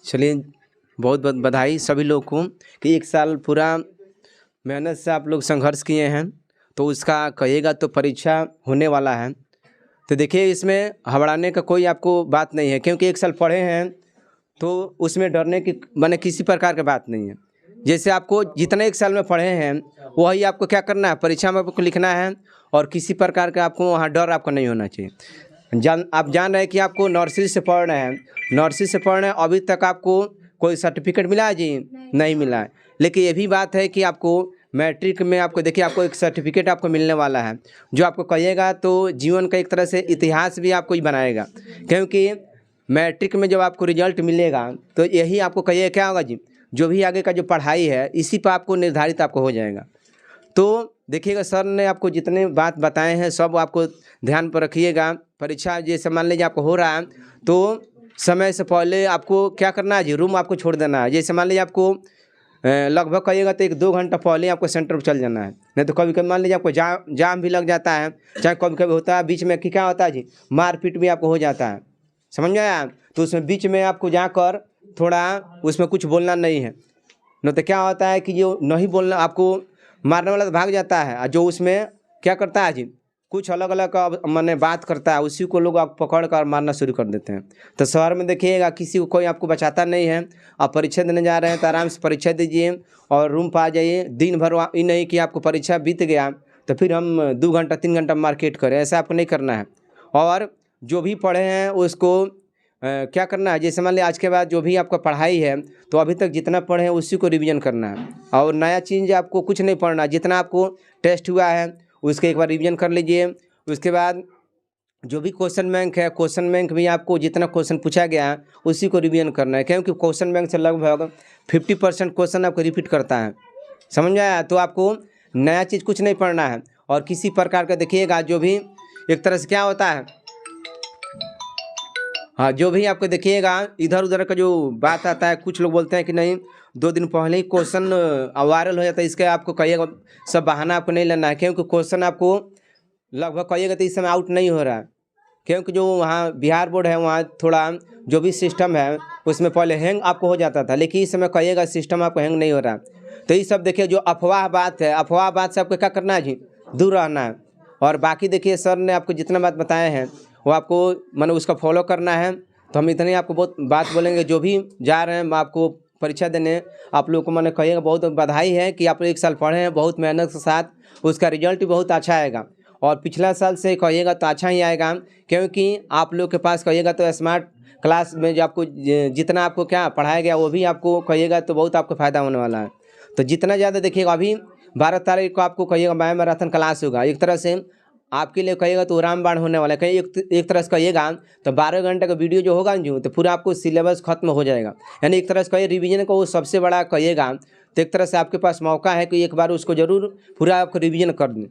चलिए, बहुत बहुत बधाई सभी लोग को कि 1 साल पूरा मेहनत से आप लोग संघर्ष किए हैं, तो उसका कहिएगा तो परीक्षा होने वाला है। तो देखिए, इसमें घबराने का कोई आपको बात नहीं है, क्योंकि 1 साल पढ़े हैं तो उसमें डरने की माने किसी प्रकार की बात नहीं है। जैसे आपको जितने 1 साल में पढ़े हैं वही आपको क्या करना है, परीक्षा में आपको लिखना है, और किसी प्रकार का आपको वहाँ डर आपको नहीं होना चाहिए। आप जान रहे हैं कि आपको नर्सरी से पढ़ रहे हैं, नर्सरी से पढ़ रहे हैं, अभी तक आपको कोई सर्टिफिकेट मिला है जी? नहीं मिला है। लेकिन ये भी बात है कि आपको मैट्रिक में आपको देखिए आपको एक सर्टिफिकेट आपको मिलने वाला है, जो आपको कहिएगा तो जीवन का एक तरह से इतिहास भी आपको ही बनाएगा। क्योंकि मैट्रिक में जब आपको रिजल्ट मिलेगा तो यही आपको कहिए क्या होगा जी, जो भी आगे का जो पढ़ाई है इसी पर आपको निर्धारित आपको हो जाएगा। तो देखिएगा, सर ने आपको जितने बात बताए हैं सब आपको ध्यान पर रखिएगा। परीक्षा जैसे मान लीजिए आपको हो रहा है तो समय से पहले आपको क्या करना है जी, रूम आपको छोड़ देना है। जैसे मान लीजिए आपको लगभग कहिएगा तो 1-2 घंटा पहले आपको सेंटर पर चल जाना है। नहीं तो कभी कभी मान लीजिए आपको जाम भी लग जाता है, चाहे कभी कभी होता है बीच में कि क्या होता है जी, मारपीट भी आपको हो जाता है, समझ में आया? तो उसमें बीच में आपको जाकर थोड़ा उसमें कुछ बोलना नहीं है। नहीं तो क्या होता है कि जो नहीं बोलना, आपको मारने वाला तो भाग जाता है, और जो उसमें क्या करता है जी, कुछ अलग अलग माने बात करता है, उसी को लोग आप पकड़ कर मारना शुरू कर देते हैं। तो शहर में देखिएगा किसी को कोई आपको बचाता नहीं है। आप परीक्षा देने जा रहे हैं तो आराम से परीक्षा दीजिए और रूम पर आ जाइए। दिन भर ये नहीं कि आपको परीक्षा बीत गया तो फिर हम 2 घंटा 3 घंटा मार्केट करें, ऐसा आपको नहीं करना है। और जो भी पढ़े हैं उसको क्या करना है, जैसे मान लिया आज के बाद जो भी आपका पढ़ाई है तो अभी तक जितना पढ़े हैं उसी को रिवीजन करना है, और नया चीज़ आपको कुछ नहीं पढ़ना। जितना आपको टेस्ट हुआ है उसके एक बार रिवीजन कर लीजिए। उसके बाद जो भी क्वेश्चन बैंक है, क्वेश्चन बैंक भी आपको जितना क्वेश्चन पूछा गया है उसी को रिवीजन करना है, क्योंकि क्वेश्चन बैंक से लगभग 50% क्वेश्चन आपको रिपीट करता है, समझ में आया? तो आपको नया चीज़ कुछ नहीं पढ़ना है। और किसी प्रकार का देखिएगा जो भी एक तरह से क्या होता है, हाँ, जो भी आपको देखिएगा इधर उधर का जो बात आता है, कुछ लोग बोलते हैं कि नहीं 2 दिन पहले ही क्वेश्चन वायरल हो जाता है, इसके आपको कहिएगा सब बहाना आपको नहीं लेना है। क्योंकि क्वेश्चन आपको लगभग कहिएगा तो इस समय आउट नहीं हो रहा है, क्योंकि जो वहाँ बिहार बोर्ड है वहाँ थोड़ा जो भी सिस्टम है उसमें पहले हैंग आपको हो जाता था, लेकिन इस समय कहिएगा सिस्टम आपको हैंग नहीं हो रहा। तो ये सब देखिए जो अफवाह बात है, अफवाह बात से आपको क्या करना है जी, दूर रहना है। और बाकी देखिए सर ने आपको जितना बात बताए हैं वो आपको माने उसका फॉलो करना है। तो हम इतने आपको बहुत बात बोलेंगे। जो भी जा रहे हैं आपको परीक्षा देने, आप लोग को मैंने कहिएगा बहुत बधाई है कि आप 1 साल पढ़े हैं बहुत मेहनत के साथ, उसका रिजल्ट भी बहुत अच्छा आएगा। और पिछला साल से कहिएगा तो अच्छा ही आएगा, क्योंकि आप लोग के पास कहिएगा तो स्मार्ट क्लास में जो आपको जितना आपको क्या पढ़ाया गया वो भी आपको कहिएगा तो बहुत आपको फ़ायदा होने वाला है। तो जितना ज़्यादा देखिएगा, अभी 12 तारीख को आपको कहिएगा मैराथन क्लास होगा, एक तरह से आपके लिए कहिएगा तो रामबाण होने वाला है। कहीं एक तरह से कहिएगा तो 12 घंटे का वीडियो जो होगा जो तो पूरा आपको सिलेबस खत्म हो जाएगा। यानी एक तरह से कहिए रिवीजन को वो सबसे बड़ा कहिएगा, तो एक तरह से आपके पास मौका है कि एक बार उसको ज़रूर पूरा आपको रिवीजन कर दें।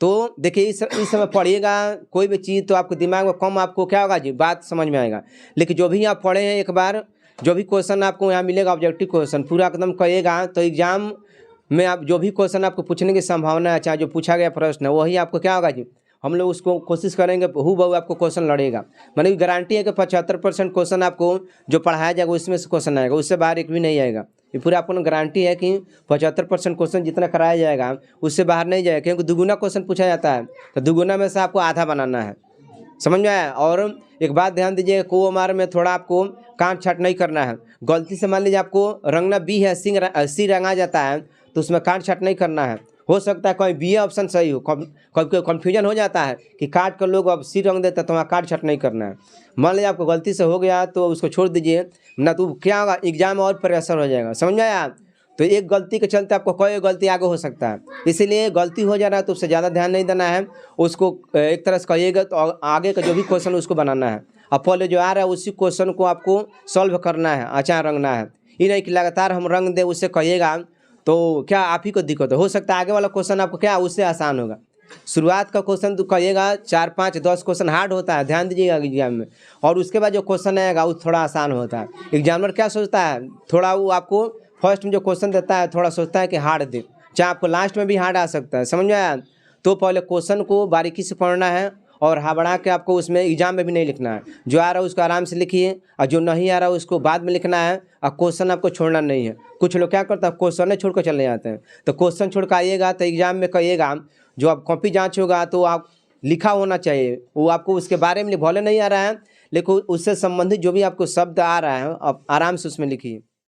तो देखिए इस समय पढ़िएगा कोई भी चीज़ तो आपको दिमाग में कम आपको क्या होगा जी, बात समझ में आएगा। लेकिन जो भी आप पढ़े हैं एक बार जो भी क्वेश्चन आपको यहाँ मिलेगा ऑब्जेक्टिव क्वेश्चन पूरा एकदम कहिएगा, तो एग्जाम में आप जो भी क्वेश्चन आपको पूछने की संभावना है, चाहे जो पूछा गया प्रश्न है वही आपको क्या होगा जी, हम लोग उसको कोशिश करेंगे हूबहू आपको क्वेश्चन लड़ेगा। मैंने गारंटी है कि 75% क्वेश्चन आपको जो पढ़ाया जाएगा उसमें से क्वेश्चन आएगा, उससे बाहर एक भी नहीं आएगा। ये पूरा आपको गारंटी है कि 75% क्वेश्चन जितना कराया जाएगा उससे बाहर नहीं जाएगा, क्योंकि दुगुना क्वेश्चन पूछा जाता है तो दुगुना में से आपको आधा बनाना है, समझ में आया? और एक बात ध्यान दीजिए, को मार में थोड़ा आपको काट छाट नहीं करना है। गलती से मान लीजिए आपको रंगना बी है, सी रंगा जाता है तो उसमें काट छाट नहीं करना है। हो सकता है कोई बी ऑप्शन सही हो, कभी कन्फ्यूजन हो जाता है कि काट कर लोग अब सी रंग देते हैं तो वहाँ काट छाट नहीं करना है। मान लीजिए आपको गलती से हो गया तो उसको छोड़ दीजिए, ना तो क्या होगा एग्जाम और प्रेशर हो जाएगा, समझ में आया? तो एक गलती के चलते आपको कोई गलती आगे हो सकता है, इसीलिए गलती हो जा रहा है तो उससे ज़्यादा ध्यान नहीं देना है। उसको एक तरह से कहिएगा तो आगे का जो भी क्वेश्चन उसको बनाना है, अब पहले जो आ रहा है उसी क्वेश्चन को आपको सॉल्व करना है, अचार रंगना है। ये नहीं कि लगातार हम रंग दे उससे कहिएगा तो क्या आप ही को दिक्कत हो सकता है आगे वाला क्वेश्चन आपको क्या उससे आसान होगा। शुरुआत का क्वेश्चन तो कहिएगा 4, 5, 10 क्वेश्चन हार्ड होता है, ध्यान दीजिएगा एग्जाम में, और उसके बाद जो क्वेश्चन आएगा वो थोड़ा आसान होता है। एग्जामिनर क्या सोचता है, थोड़ा वो आपको फर्स्ट में जो क्वेश्चन देता है थोड़ा सोचता है कि हार्ड दे, चाहे आपको लास्ट में भी हार्ड आ सकता है, समझ में आया? तो पहले क्वेश्चन को बारीकी से पढ़ना है और हबड़ा के आपको उसमें एग्जाम में भी नहीं लिखना है। जो आ रहा है उसको आराम से लिखिए और जो नहीं आ रहा है उसको बाद में लिखना है। और क्वेश्चन आपको छोड़ना नहीं है। कुछ लोग क्या करते हैं, क्वेश्चन ही छोड़ कर चले जाते हैं। तो क्वेश्चन छोड़ कर आइएगा तो एग्जाम में कहिएगा, जो आप कॉपी जांच होगा तो आप लिखा होना चाहिए, वो आपको उसके बारे में भले नहीं आ रहा है, लेकिन उससे संबंधित जो भी आपको शब्द आ रहा है आप आराम से उसमें लिखिए।